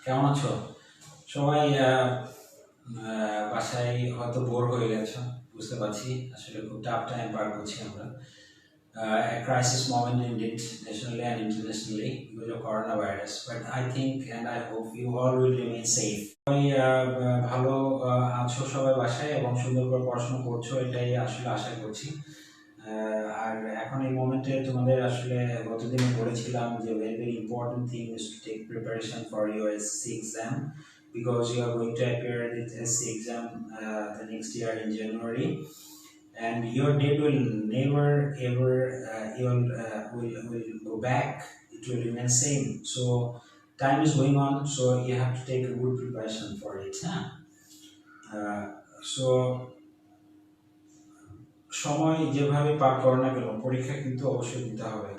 কেমন আছো সবাই? বাসায় হয়তো বোর হয়ে গেছো, বুঝতে পারছি। আসলে খুব টাফ টাইম পার করছি আমরা। A crisis moment indeed, nationally and internationally, because of coronavirus. But I think and I hope you all will remain safe. সবাই ভালো আছো সবাই বাসায় এবং সুন্দর করে পড়াশোনা করছো, এটাই আসলে আশা করছি। আর এখন এই মোমেন্টে তোমাদের আসলে গতদিনে বলেছিলাম যে very very important thing is to take preparation for your SSC exam because you are going to appear in SSC exam the next year in January, and your date will never ever will go back. It will remain same. So time is going on, so you have to take a good preparation for it. So সময় যেভাবে পার করো না কেন, পরীক্ষা কিন্তু অবশ্যই দিতে হবে।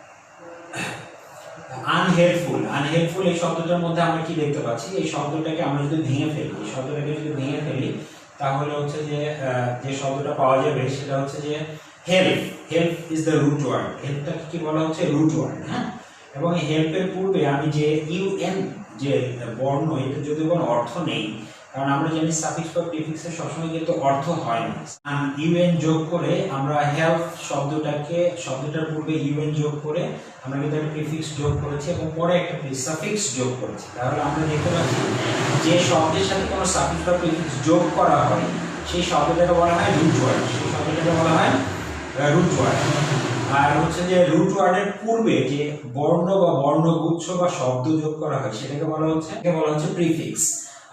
আনহেল্পফুল এই শব্দটার মধ্যে আমরা কি দেখতে পাচ্ছি? এই শব্দটাকে আমরা যদি ভেঙে ফেলি, তাহলে হচ্ছে যে শব্দটা পাওয়া যাবে সেটা হচ্ছে যে help is the root word. হেল্পটা কি বলা হচ্ছে? Root word. হ্যাঁ, এবং এই হেল্পের পূর্বে আমি যে ইউএন যে বর্ণ, এটা যদি কোনো অর্থ নেই, কারণ আমরা জানি সাফিক্স বা প্রিফিক্সের সবসময় কিন্তু অর্থ হয় না। ইউএন যোগ করে আমরা হেল্প শব্দটার পূর্বে ইউএন যোগ করে আমরা কিন্তু একটা প্রিফিক্স যোগ করেছি এবং পরে একটা সাফিক্স যোগ করেছি। তাহলে আমরা দেখতে পাচ্ছি যে শব্দের সাথে কোনো সাফিক্স বা প্রিফিক্স যোগ করা হয় সেই শব্দটাকে বলা হয় রুট ওয়ার্ড। আর হচ্ছে যে রুট ওয়ার্ডের পূর্বে যে বর্ণ বা বর্ণগুচ্ছ বা শব্দ যোগ করা হয় সেটাকে বলা হচ্ছে প্রিফিক্স।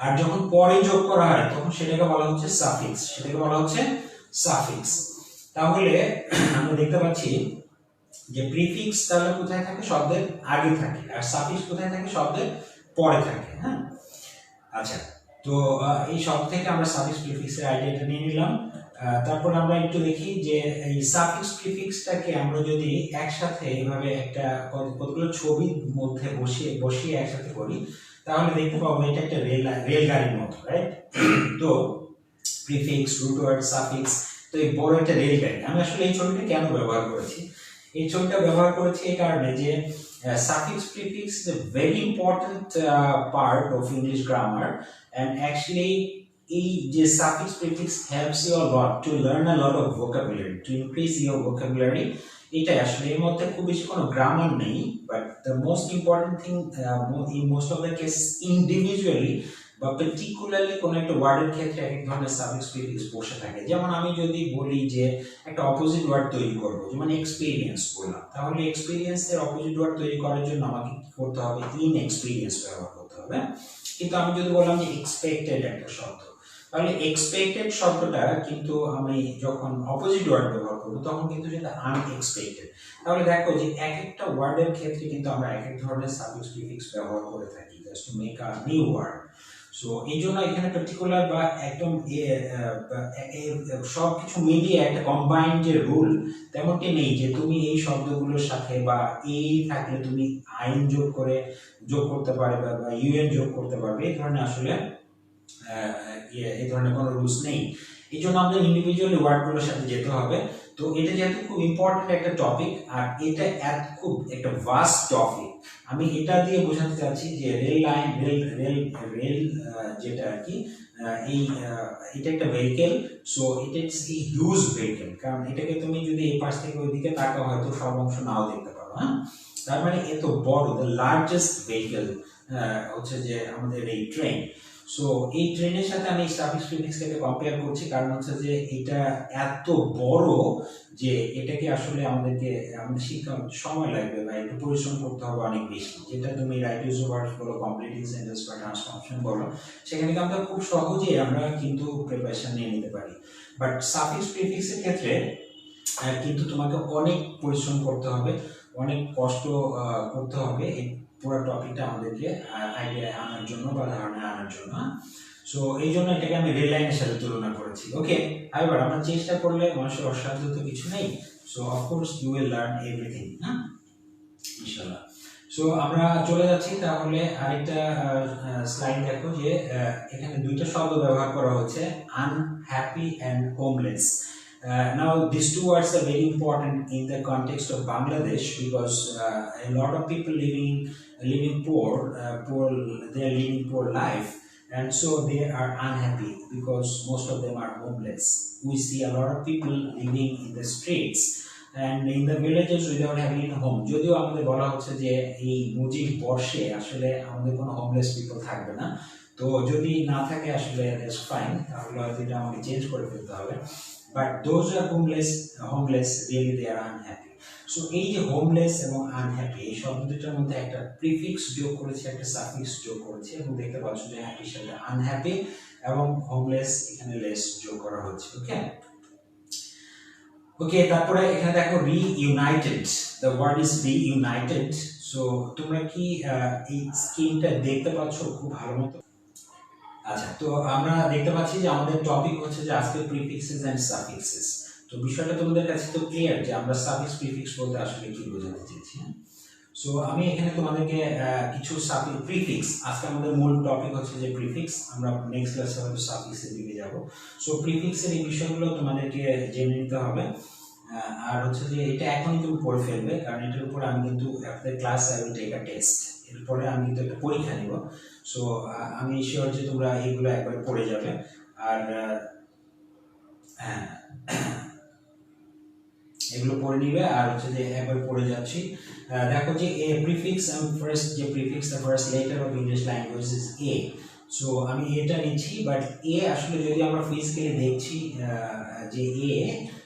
আর যখন পরে যোগ করা হয় তখন সেটাকে বলা হচ্ছে সাফিক্স। তাহলে আমরা দেখতে পাচ্ছি যে প্রিফিক্স তাহলে কোথায় থাকে? শব্দের আগে থাকে। আর সাফিক্স কোথায় থাকে? শব্দের পরে থাকে। হ্যাঁ, আচ্ছা, তো এই শব্দ থেকে আমরা সাফিক্স প্রিফিক্সের আইডিয়াটা নিয়ে নিলাম। তারপর আমরা একটু দেখি যে এই সাফিক্স প্রিফিক্সটাকে আমরা যদি একসাথে এইভাবে একটা কতগুলো ছবির মধ্যে বসিয়ে একসাথে করি, তাহলে দেখতে পাবো এটা একটা রেলগাড়ির মতো, রাইট? তো প্রিফিক্স, রুট ওয়ার্ড, সাফিক্স, তো এই বড় একটা রেলগাড়ি। আমি আসলে এই ছবিটা কেন ব্যবহার করেছি? এই ছবিটা ব্যবহার করেছি এই কারণে যে suffix prefix is a very important part of English grammar, and actually the suffix prefix helps you a lot to learn a lot of vocabulary, to increase your vocabulary. এটা আসলে এর মধ্যে খুব বেশি কোনো গ্রামার নেই, but the most important thing in most of the case individually বা particularly কোনো একটা ওয়ার্ডের ক্ষেত্রে এক ধরনের সাফিক্স প্রিফিক্স বসে থাকে। যেমন আমি যদি বলি যে একটা অপোজিট ওয়ার্ড তৈরি করবো, যেমন এক্সপিরিয়েন্স বললাম, তাহলে এক্সপিরিয়েন্সের অপোজিট ওয়ার্ড তৈরি করার জন্য আমাকে কি করতে হবে? ইনএক্সপিরিয়েন্স ব্যবহার করতে হবে। কিন্তু আমি যদি বললাম যে এক্সপেক্টেড একটা শব্দ, তাহলে এক্সপেক্টেড শব্দটা কিন্তু আমি যখন অপোজিট ওয়ার্ড ব্যবহার করবো তখন কিন্তু সেটা আনএক্সপেক্টেড। তাহলে দেখো যে এক একটা ওয়ার্ডের ক্ষেত্রে কিন্তু আমরা এক এক ধরনের সাফিক্স প্রিফিক্স ব্যবহার করে থাকি just to make a new word. So এই জন্য এখানে পার্টিকুলার বা একদম সব কিছু মিলিয়ে একটা কম্বাইন্ড যে রুল তেমনটি নেই যে তুমি এই শব্দগুলোর সাথে বা এই থাকলে তুমি আইন যোগ করতে পারবে বা ইউএন যোগ করতে পারবে, এই ধরনের আসলে এই ধরনের কোনো রুলস নেই। এই জন্য আমাদের ইন্ডিভিজুয়ালি ওয়ার্ডগুলোর সাথে যেতে হবে। তো এটা যেহেতু খুব ইম্পর্টেন্ট একটা টপিক, আর এটা খুব একটা ভাস্ট টপিক, আমি এটা দিয়ে বোঝাতে চাচ্ছি যে রেল যেটা আর কি এটা একটা ভেহিকেল। সো এটা হিউজ ভেহিকেল, কারণ এটাকে তুমি যদি এই পাশ থেকে ওইদিকে তাকাও হয়তো সব অংশ নাও দেখতে পারো। হ্যাঁ, তার মানে এত বড়, দ্য লার্জেস্ট ভেহিকেল হচ্ছে যে আমাদের এই ট্রেন। সো এই ট্রেনের সাথে আমি সাফিক্স প্রিফিক্সটাকে কম্পেয়ার করছি, কারণ হচ্ছে যে এটা এত বড় যে এটাকে আসলে আমাদের শিখতে সময় লাগবে বা একটু পরিশ্রম করতে হবে অনেক বেশি। যেটা তুমি রাইট ইউজ ওয়ার্ডস বলো, কমপ্লিটিং সেন্টেন্স বা ট্রান্সফরমেশন বলো, সেখানে আমরা খুব সহজেই আমরা কিন্তু প্রিপারেশন নিয়ে নিতে পারি। বাট সাফিক্স প্রিফিক্সের ক্ষেত্রে কিন্তু তোমাকে অনেক পরিশ্রম করতে হবে, অনেক কষ্ট করতে হবে এই পুরো টপিকটা আমাদেরকে আইডিয়া আনার জন্য বা ধারণা আনার জন্য। সো এই জন্য এটাকে আমি রেল লাইনের সাথে তুলনা করেছি। ওকে, এবার আমরা চেষ্টা করলে মানুষের অসাধ্য তো কিছু নেই। So of course you will learn everything, হ্যাঁ, ইনশাআল্লাহ। সো আমরা চলে যাচ্ছি তাহলে আরেকটা স্লাইড দেখো যে এখানে দুইটা শব্দ ব্যবহার করা হচ্ছে, unhappy and homeless. Now these two words are very important in the context of Bangladesh because a lot of people living living poor, they are living poor life, and so they are unhappy because most of them are homeless. We see a lot of people living in the streets and in the villages without having a home. যদিও আমাদের বলা হচ্ছে যে এই মুজিব বর্ষে আসলে আমাদের কোনো হোমলেস পিপল থাকবে না, তো যদি না থাকে আসলে দ্যাটস ফাইন, তাহলে হয়তো এটা আমাকে চেঞ্জ করে ফেলতে হবে। But those are homeless really they are unhappy. So এই যে হোমলেস এবং আনহ্যাপি এই শব্দ দুটোর মধ্যে একটা প্রিফিক্স যোগ করেছে, একটা সাফিক্স যোগ করেছে, এবং দেখতে পাচ্ছ যে হ্যাপির সাথে আনহ্যাপি এবং হোমলেস এখানে লেস যোগ করা হচ্ছে। ওকে ওকে, তারপরে এখানে দেখো reunited, the word is reunited. So তোমরা কি এই স্কিমটা দেখতে পাচ্ছ খুব ভালো মতো? আচ্ছা, তো আমরা দেখতে পাচ্ছি যে আমাদের টপিক হচ্ছে যে আজকে প্রিফিক্সেস এন্ড সাফিক্সেস। তো বিষয়টা তোমাদের কাছে তো ক্লিয়ার যে আমরা সাফিক্স প্রিফিক্স বলতে আসলে কি বোঝাতে চেয়েছি। সো আমি এখানে তোমাদেরকে কিছু সাফিক্স প্রিফিক্স, আজকে আমাদের মূল টপিক হচ্ছে যে প্রিফিক্স, আমরা নেক্সট ক্লাসে হয়তো সাফিক্সের দিকে যাব। সো প্রিফিক্সের এই বিষয়গুলো তোমাদেরকে জেনে নিতে হবে। আর হচ্ছে যে এটা এখনই তুমি পড়ে ফেলবে, কারণ এটার উপর আমি কিন্তু after class I will take a test, এরপরে আমি কিন্তু একটা পরীক্ষা নিব। সো আমি শিওর যে তোমরা এইগুলো একবার পড়ে যাবে। আর হ্যাঁ, এগুলো পড়ে নিবে, আর হচ্ছে যে একবার পড়ে যাচ্ছি। দেখো যে এ প্রিফিক্স, আমি ফার্স্ট যে prefix, the first letter of English language is a. So আমি এটা নিচ্ছি, বাট এ আসলে যদি আমরা ফিজিক্যালি দেখছি যে এ,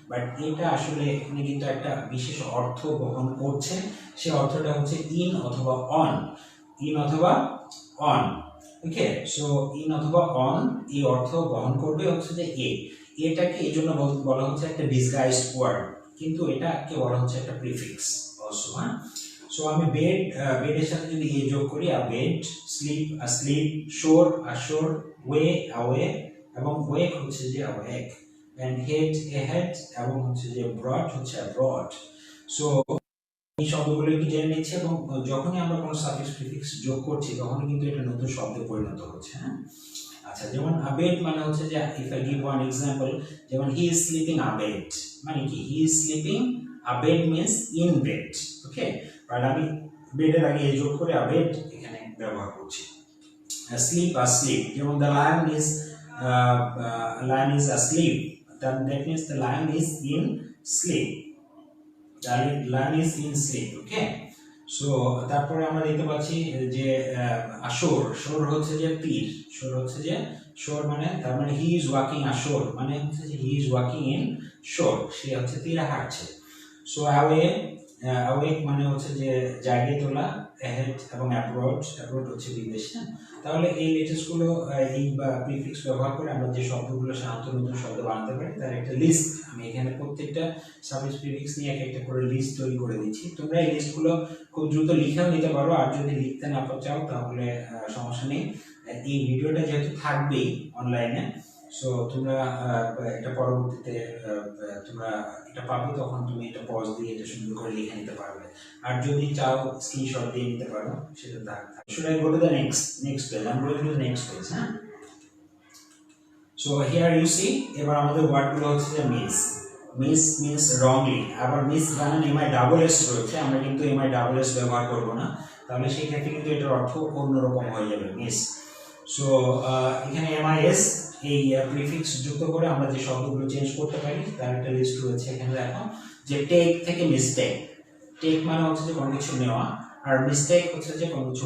বাট এটা আসলে এখানে কিন্তু একটা বিশেষ অর্থ বহন করছে। সে অর্থটা হচ্ছে ইন অথবা অন, ইন অথবা অন। ওকে, সো ইন অথবা অন এই অর্থ বহন করবে হচ্ছে যে এ। এটাকে এই জন্য বলা হচ্ছে একটা ডিসগাইজড ওয়ার্ড, কিন্তু এটাকে বলা হচ্ছে একটা প্রিফিক্স অলসো। হ্যাঁ, সো আমি বেডের সাথে যদি এ যোগ করি, a bed, slip, a slip, শোর, আ শোর, ওয়ে, আ ওয়ে, এবং ওয়েক হচ্ছে যে আ ওয়েক, এন্ড হেড, এ হেড, এবং হচ্ছে যে ব্রড হচ্ছে আ ব্রড। সো এই শব্দগুলো কি জেনে নিচ্ছে, এবং যখনই আমরা কোনো সাফিক্স প্রিফিক্স যোগ করছি তখনই কিন্তু এটা নতুন শব্দে পরিণত হচ্ছে। হ্যাঁ, আচ্ছা, যেমন আবেড মানে হচ্ছে যে if I give one example, যেমন হি ইজ স্লিপিং আবেড, মানে কি he is sleeping, abed means in bed. Okay, but আমি বেডের আগে যোগ করে আবেড এখানে ব্যবহার করছি। স্লিপ, আসলিপ, যেমন the lion is asleep, that means the lion is in sleep, the lion is in sleep. Okay, so তারপরে আমরা দেখতে পাচ্ছি যে আশোর, শোর হচ্ছে যে তীর, শোর হচ্ছে যে শোর, মানে তার মানে হি ইজ ওয়াকিং আশোর, মানে হচ্ছে যে হি ইজ ওয়াকিং ইন শোর, সে হচ্ছে তীরে হাঁটছে। সো অ্যাওয়েক মানে হচ্ছে যে জাগিয়ে তোলা, অ্যাহেড এবং অ্যাব্রড, অ্যাব্রড হচ্ছে বিদেশ। হ্যাঁ, তাহলে এই লেটেস্টগুলো এই প্রিফিক্স ব্যবহার করে আমরা যে শব্দগুলো সাধারণত নতুন শব্দ বানাতে পারি তার একটা লিস্ট আমি এখানে প্রত্যেকটা সাফিক্স প্রিফিক্স নিয়ে একটা করে লিস্ট তৈরি করে দিচ্ছি। তোমরা এই লিস্টগুলো খুব দ্রুত লিখেও নিতে পারো, আর যদি লিখতে না চাও তাহলে সমস্যা নেই। এই ভিডিওটা যেহেতু থাকবেই অনলাইনে, সো তোমরা এটা পরবর্তীতে তোমরা এটা পাবে, তখন তুমি এটা পজ দিয়ে এটা সুন্দর করে লিখে নিতে পারবে। আর যদি চাও স্ক্রিনশট দিয়ে নিতে পারো, সেটা থাকবে। Should I go to the next page? I'm going to the next page. হ্যাঁ, সো হিয়ার ইউ সি, এবার আমাদের ওয়ার্ডগুলো হচ্ছে যে মিস, মিস মিন্স রংলি, আবার মিস বানান এমআই ডাবল এস রয়েছে, আমরা কিন্তু এমআই ডাবল এস ব্যবহার করব না, তাহলে সেই ক্ষেত্রে কিন্তু এটার অর্থ অন্যরকম হয়ে যাবে, মিস। সো এখানে এমআইএস এই প্রিফিক্স যুক্ত করে আমরা যে শব্দগুলো চেঞ্জ করতে পারি তার একটা লিস্ট রয়েছে এখানে। দেখো যে টেক থেকে মিস্টেক, টেক মানে হচ্ছে যে কোনো কিছু নেওয়া, আর মিস্টেক হচ্ছে যে কোনো কিছু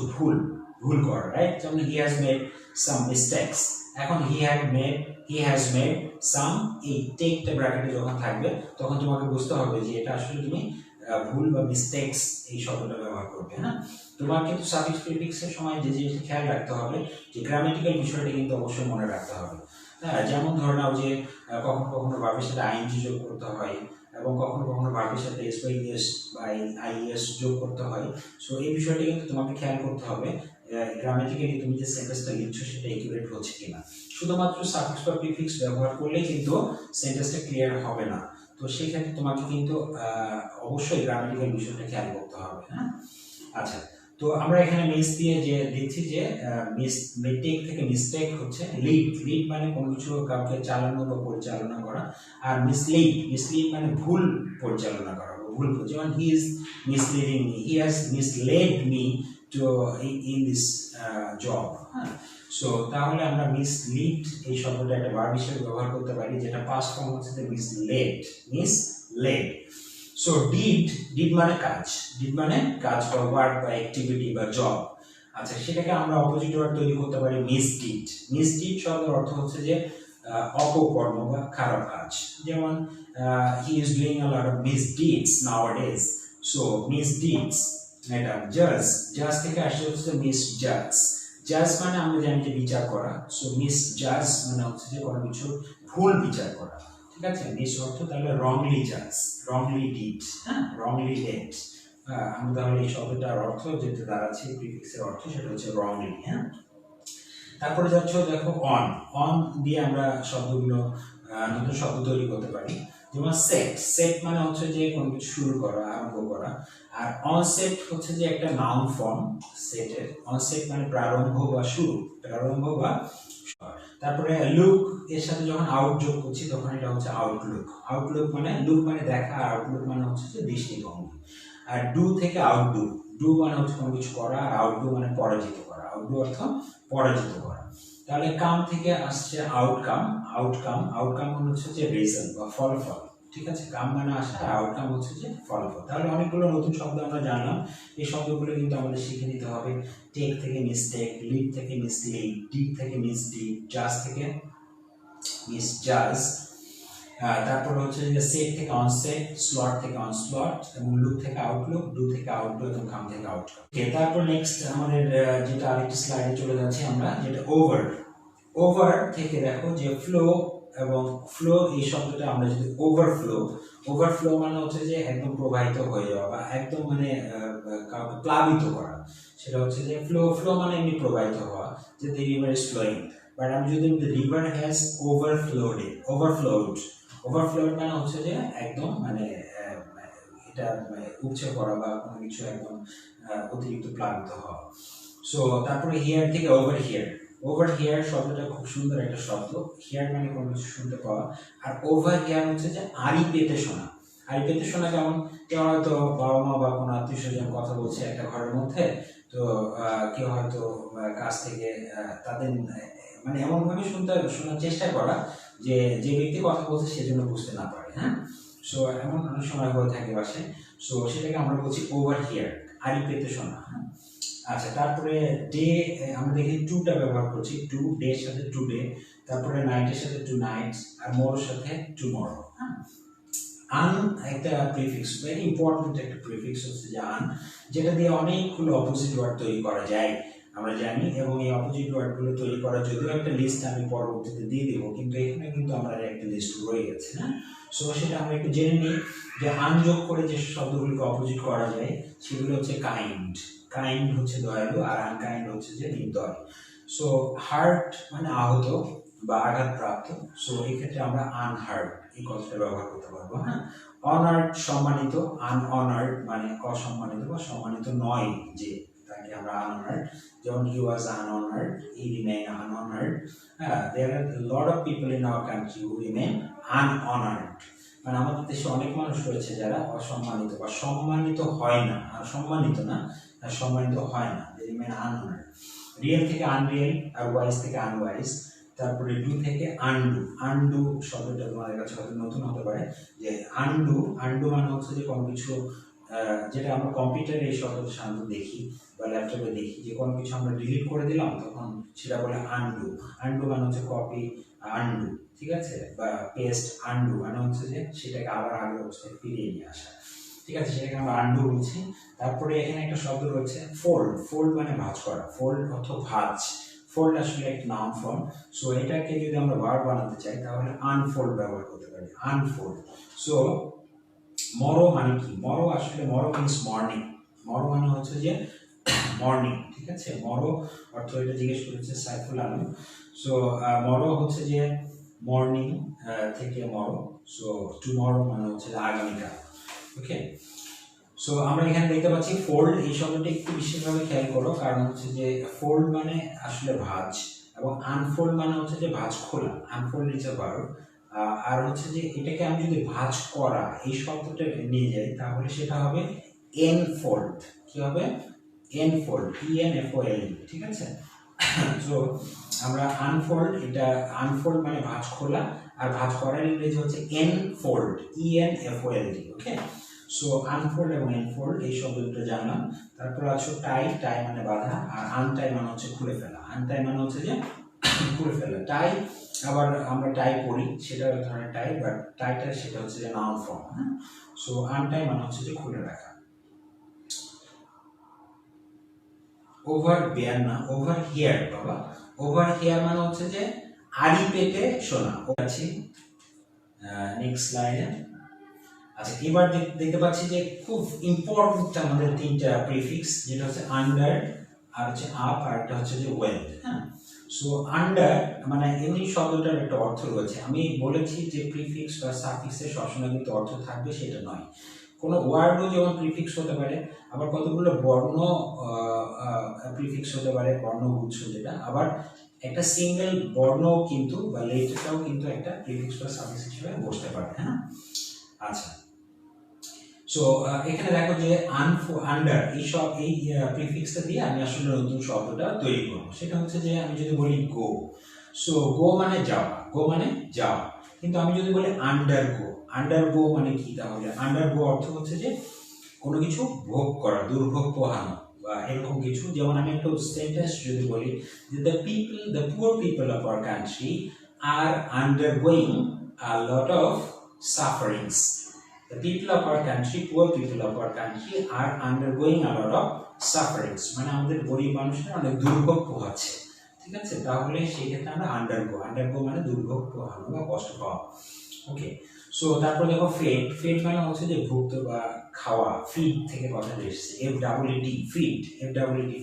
ভুল করা, রাইট? যেমন he has made some mistakes, এখন হি হ্যাজ মেড সাম, এই টেকটা ব্র্যাকেটে যখন থাকবে তখন তোমাকে বুঝতে হবে যে এটা আসলে তুমি ভুল বা মিস্টেকস এই শব্দটা ব্যবহার করবে। হ্যাঁ, তোমার কিন্তু সাফিক্স প্রিফিক্সের সময় যে জিনিসটা খেয়াল রাখতে হবে যে গ্রামেটিক্যাল বিষয়টা কিন্তু অবশ্যই মনে রাখতে হবে। হ্যাঁ, যেমন ধরে নাও যে কখনো কখনো ভার্বের সাথে আইএনজি যোগ করতে হয়, এবং কখনো কখনো ভার্বের সাথে এস বাই এস বা আইএস যোগ করতে হয়। সো এই বিষয়টা কিন্তু তোমাকে খেয়াল করতে হবে গ্রামেটিক্যালি তুমি যে সেন্টেন্সটা লিখছো সেটা একুরেট হচ্ছে কিনা। শুধুমাত্র সাফিক্স বা প্রিফিক্স ব্যবহার করলেই কিন্তু সেন্টেন্সটা ক্লিয়ার হবে না, তো সেই ক্ষেত্রে তোমাকে কিন্তু অবশ্যই গ্রামেটিক্যাল বিষয়টা খেয়াল করতে হবে। হ্যাঁ, আচ্ছা, তো আমরা এখানে মিস দিয়ে যে দেখছি যে মিস্টেক থেকে মিস্টেক হচ্ছে লিড মানে কোনো কিছু কাউকে চালানো বা পরিচালনা করা, আর মিসলিড মানে ভুল পরিচালনা করা, ভুল, যেমন he is misleading me, he has misled me to in this job, হ্যাঁ। সো তাহলে আমরা মিসলিড এই শব্দটা একটা ভার্ব হিসেবে ব্যবহার করতে পারি, যেটা পাস্ট ফর্ম হচ্ছে মিসলেড, মিসলেড। সো ডিড মানে কাজ, ডিড মানে কাজ বা ওয়ার্ক বা অ্যাক্টিভিটি বা জব। আচ্ছা, সেটাকে আমরা অপোজিট ওয়ার্ড তৈরি করতে পারি মিসডিড। মিসডিড শব্দের অর্থ হচ্ছে যে অপকর্ম বা খারাপ কাজ। যেমন he is doing a lot of misdeeds nowadays. So misdeeds, এটা জাজ থেকে আসছে হচ্ছে মিসজাজ। জাজ মানে আমরা জানি যে বিচার করা। সো মিসজাজ মানে হচ্ছে যে কোনো কিছু ভুল বিচার করা, ঠিক আছে। মিস অর্থ তাহলে রংলি জাজ, রংলি ডিড, হ্যাঁ, রংলি ডেড। আমরা তাহলে এই শব্দটার অর্থ যেটা দাঁড়াচ্ছে প্রিফিক্সের অর্থ সেটা হচ্ছে রংলি, হ্যাঁ। তারপরে যাচ্ছ দেখো অন দিয়ে আমরা শব্দগুলো নতুন শব্দ তৈরি করতে পারি। যেমন সেট মানে হচ্ছে যে কোনো কিছু শুরু করা, আরম্ভ করা। আর অনসেট হচ্ছে যে একটা নাউন ফর্ম সেটের। অনসেট মানে প্রারম্ভ বা শুরু, প্রারম্ভ বা। তারপরে লুক এর সাথে যখন আউট যোগ করছি তখন এটা হচ্ছে আউটলুক। আউটলুক মানে লুক মানে দেখা, আর আউটলুক মানে হচ্ছে যে দৃষ্টিভঙ্গি। আর ডু থেকে আউটডু, ডু মানে হচ্ছে কোনো কিছু করা, আর আউটডু মানে পরাজিত করা। আউটডু অর্থ পরাজিত করা। তাহলে কাম থেকে আসছে আউটকাম। আউটকাম মানে হচ্ছে যে রেজাল্ট বা ফলাফল, ঠিক আছে। কাম মানে আসা, আর আউটকাম হচ্ছে যে ফলাফল। তাহলে অনেকগুলো নতুন শব্দ আমরা জানলাম। এই শব্দগুলো কিন্তু আমাদের শিখে নিতে হবে। টেক থেকে মিসটেক, লিড থেকে মিসলিড, ডিড থেকে মিসডিড, জাজ থেকে মিসজাজ। তারপর হচ্ছে যে সেট থেকে অনসেট, স্লট থেকে অনস্লট, এবং লুক থেকে আউটলুক, ডু থেকে আউটডু, এবং কাম থেকে আউটকাম। ওকে, তারপর নেক্সট আমাদের যেটা আরেকটি স্লাইডে চলে যাচ্ছে আমরা, যেটা ওভার থেকে দেখো যে ফ্লো এবং ফ্লো এই শব্দটা আমরা যদি ওভারফ্লো মানে হচ্ছে যে একদম প্রবাহিত হয়ে যাওয়া বা একদম মানে প্লাবিত করা, সেটা হচ্ছে যে ফ্লো মানে এমনি প্রবাহিত হওয়া, যে the river is flowing। But আমি যদি the river has overflowed মানে হচ্ছে যে একদম মানে এটা উপচে পড়া বা কোনো কিছু একদম অতিরিক্ত প্লাবিত হওয়া। সো তারপরে হিয়ার থেকে ওভার হিয়ার শব্দটা খুব সুন্দর একটা শব্দ। হিয়ার মানে কোনো কিছু শুনতে পাওয়া, আর ওভার হিয়ার হচ্ছে যে আড়ি পেতে শোনা। কেমন হয়তো বাবা মা বা কোনো আত্মীয় স্বজন কথা বলছে একটা ঘরের মধ্যে, তো কেউ হয়তো কাছ থেকে তাদের মানে এমন ভাবে শোনার চেষ্টা করা যে ব্যক্তি কথা বলছে সেজন্য বুঝতে না পারে, হ্যাঁ। সো এমন অনেক সময় হয়ে থাকে বাসে। সো সেটাকে আমরা বলছি ওভার হিয়ার, আড়ি পেতে শোনা, হ্যাঁ। আচ্ছা, তারপরে ডে আমরা দেখি টুটা ব্যবহার করছি, টু ডে এর সাথে টুডে, তারপরে নাইটের সাথে টু নাইটস, আর মোরোর সাথে টুমরো, হ্যাঁ। আন একটা প্রিফিক্স, ভেরি ইম্পর্টেন্ট একটা প্রিফিক্স হচ্ছে যে আন, যেটা দিয়ে অনেকগুলো অপোজিট ওয়ার্ড তৈরি করা যায় আমরা জানি। এবং এই অপোজিট ওয়ার্ডগুলো তৈরি করার যদিও একটা লিস্ট আমি পরবর্তীতে দিয়ে দেব, কিন্তু এখানে কিন্তু আমার একটা লিস্ট রয়ে গেছে, হ্যাঁ। সো সেটা আমরা একটু জেনে নিই যে আন যোগ করে যে শব্দগুলোকে অপোজিট করা যায় সেগুলো হচ্ছে কাইন্ড হচ্ছে দয়ালু, আর আনকাইন্ড হচ্ছে যে নির্দয়। সো হার্ট মানে আহত বা আঘাতপ্রাপ্ত। সো এই ক্ষেত্রে আমরা আনহার্ট এই কথাটা ব্যবহার করতে পারবো, হ্যাঁ। অনার্ড সম্মানিত, আনঅনার্ড মানে অসম্মানিত বা সম্মানিত নয় যে, তাকে আমরা আনঅনার্ড। যেমন he was unhonoured, he remain unhonoured. There are lot of people in our country who remain unhonoured. মানে আমাদের দেশে অনেক মানুষ রয়েছে যারা অসম্মানিত বা সম্মানিত হয় না, আর সম্মানিত না, সম্মানিত হয় না, they remain unhonored। রিয়েল থেকে আনরিয়েল, আর ওয়াইজ থেকে আনওয়াইজ। তারপরে ডু থেকে আন্ডু শব্দটা তোমাদের কাছে হয়তো নতুন হতে পারে, যে আন্ডু মানে হচ্ছে যে কোনো কিছু যেটা আমরা কম্পিউটারে এই শব্দটা সাধারণত দেখি বা ল্যাপটপে দেখি, যে কোনো কিছু আমরা ডিলিট করে দিলাম তখন সেটা বলে আন্ডু মানে হচ্ছে কপি আন্ডু, ঠিক আছে, বা পেস্ট আন্ডু মানে হচ্ছে যে সেটাকে আবার আগের অবস্থায় ফিরিয়ে নিয়ে আসা, ঠিক আছে, সেটাকে আমরা আন্ডু বলছি। তারপরে এখানে একটা শব্দ রয়েছে ফোল্ড মানে ভাঁজ করা, ফোল্ড অর্থ ভাঁজ। ফোল্ড আসলে একটা নাউন ফর্ম। সো এটাকে যদি আমরা ভার্ব বানাতে চাই তাহলে আনফোল্ড ব্যবহার করতে পারি, আনফোল্ড। সো মরো মানে কি? মরো মিন্স মর্নিং। মরো মানে হচ্ছে যে মর্নিং, ঠিক আছে। মরো অর্থ এটা জিজ্ঞেস করেছে সাইফুল আলম। সো মরো হচ্ছে যে মর্নিং থেকে মরো। সো টুমরো মানে হচ্ছে আগামীকাল, ওকে। সো আমরা এখানে দেখতে পাচ্ছি ফোল্ড এই শব্দটি একটু বিশেষভাবে খেয়াল করো, কারণ হচ্ছে যে ফোল্ড মানে আসলে ভাঁজ, এবং আনফোল্ড মানে হচ্ছে যে ভাঁজ খোলা। Unfold is a verb. আর হচ্ছে যে এটাকে আমি যদি ভাঁজ করা এই শব্দটা নিয়ে যাই তাহলে সেটা হবে এনফোল্ড। কি হবে? এনফোল্ড, ENFOLD, ঠিক আছে। সো আমরা আনফোল্ড, এটা আনফোল্ড মানে ভাঁজ খোলা, আর ভাঁজ করার ইংরেজি হচ্ছে এনফোল্ড, ENFOLD, ওকে। সো আনফোল্ড এবং এনফোল্ড এই শব্দ দুটো জানলাম। তারপর আছে টাই, টাই মানে বাঁধা, আর আনটাই মানে হচ্ছে খুলে ফেলা। আনটাই মানে হচ্ছে যে খুলে ফেলা। টাই আবার আমরা টাই পরি, সেটা এক ধরনের টাই, বাট টাইটা সেটা হচ্ছে যে নাউন ফর্ম, হ্যাঁ। সো আনটাই মানে হচ্ছে যে খুলে রাখা। ওভার বেয়ার না, ওভার হিয়ার বাবা। ওভার হিয়ার মানে হচ্ছে যে আড়ি পেতে শোনা। আছি নেক্সট স্লাইডে। আচ্ছা, এবার দেখতে পাচ্ছি যে খুব ইম্পর্টেন্ট আমাদের তিনটা প্রিফিক্স, যেটা হচ্ছে আন্ডার, আর হচ্ছে আপ, আর একটা হচ্ছে যে ওয়েল, হ্যাঁ। সো আন্ডার মানে এমনি শব্দটার একটা অর্থ রয়েছে। আমি বলেছি যে প্রিফিক্স বা সাফিক্সের সবসময় কিন্তু অর্থ থাকবে সেটা নয়। কোনো ওয়ার্ডও যেমন প্রিফিক্স হতে পারে, আবার কতগুলো বর্ণ প্রিফিক্স হতে পারে, বর্ণগুচ্ছ যেটা, আবার একটা সিঙ্গেল বর্ণ কিন্তু বা লেটারটাও কিন্তু একটা প্রিফিক্স বা সাফিক্স হিসেবে বসতে পারে, হ্যাঁ। আচ্ছা, সো এখানে দেখো যে আন্ডার এই প্রিফিক্সটা দিয়ে আমি আসলে নতুন শব্দটা তৈরি করবো। সেটা হচ্ছে যে আমি যদি বলি গো, সো গো মানে যাওয়া, গো মানে যাওয়া। কিন্তু আমি যদি বলি আন্ডার গো মানে কি? তাহলে আন্ডার গো অর্থ হচ্ছে যে কোনো কিছু ভোগ করা, দুর্ভোগ পোহানো বা এরকম কিছু। যেমন আমি একটা সেন্টেন্স যদি বলি যে the poor people of our country are undergoing a lot of sufferings. The people of our country, poor people of our country are undergoing a lot of sufferings. মানে আমাদের গরিব মানুষরা অনেক দুর্ভোগ পোহাচ্ছে, ঠিক আছে। তাহলে সেই ক্ষেত্রে আমরা আন্ডারগো মানে দুর্ভোগ পোহানো বা কষ্ট পাওয়া, ওকে। সো তারপর দেখো ফেড মানে হচ্ছে যে ভুক্ত বা খাওয়া। ফিড থেকে কথাটা এসেছে,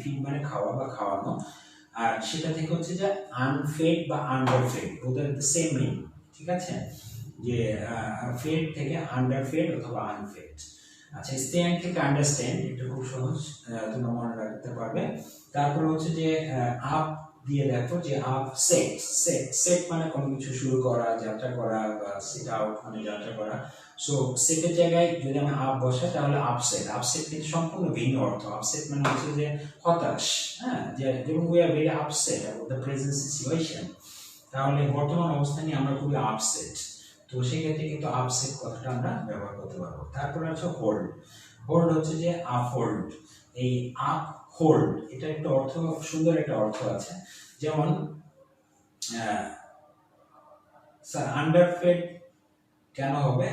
ফিড মানে খাওয়া বা খাওয়ানো। আর সেটা থেকে হচ্ছে যে আনফেড বা আন্ডারফেড, ওদের সেম মিনিং, ঠিক আছে। যে ফেড থেকে আন্ডারফেড অথবা আনফেড। আচ্ছা, স্ট্যান্ড থেকে আন্ডারস্ট্যান্ড, এটা খুব সহজ, তোমরা মনে রাখতে পারবে। তারপরে হচ্ছে যে আপ দিয়ে দেখো যে আপ সেট মানে কোনো কিছু শুরু করা, যাত্রা করা, বা সেট আউট মানে যাত্রা করা। সো সেটের জায়গায় যদি আমি আপ বসাই তাহলে আপসেট কিন্তু সম্পূর্ণ ভিন্ন অর্থ। আপসেট মানে হচ্ছে যে হতাশ, হ্যাঁ। যেমন we are very upset about the present situation, তাহলে বর্তমান অবস্থা নিয়ে আমরা খুবই আপসেট। তো সেক্ষেত্রে কিন্তু আপসেট কথাটা আমরা ব্যবহার করতে পারবো। তারপরে আছে হোল্ড হচ্ছে যে আপহোল্ড। এই আপহোল্ড এটা একটা অর্থ, সুন্দর একটা অর্থ আছে। যেমন স্যার আন্ডারফেড কেন হবে?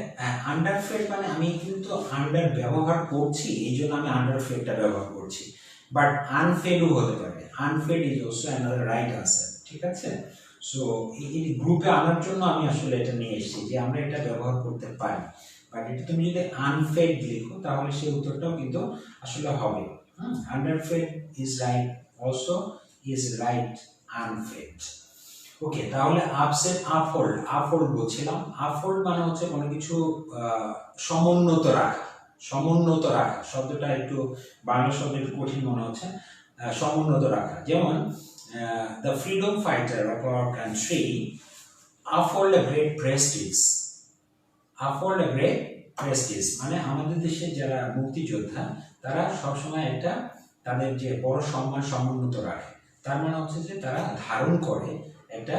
আন্ডারফেড মানে আমি কিন্তু আন্ডার ব্যবহার করছি, এই জন্য আমি আন্ডারফেডটা ব্যবহার করছি। বাট আনফেডও হতে পারে, আনফেড is also another right answer, ঠিক আছে। সো এই গ্রুপে আনার জন্য আমি আসলে এটা নিয়ে এসেছি যে আমরা এটা ব্যবহার করতে পারি। বাট এটা তুমি যদি আনফেড লিখো তাহলে সেই উত্তরটাও কিন্তু আসলে হবে। Underfed is right, also is right unfed, okay. তাহলে আপসেট আপহোল্ড বলছিলাম। আপহোল্ড মানে হচ্ছে কোনো কিছু সমুন্নত রাখা, শব্দটা একটু বাংলা শব্দ একটু কঠিন মনে হচ্ছে। সমুন্নত রাখা, যেমন the freedom fighter of our country uphold a great prestige, মানে আমাদের দেশের যারা মুক্তিযোদ্ধা তারা সবসময় একটা তাদের যে বড় সম্মান সমুন্নত রাখে। তার মানে হচ্ছে যে তারা ধারণ করে একটা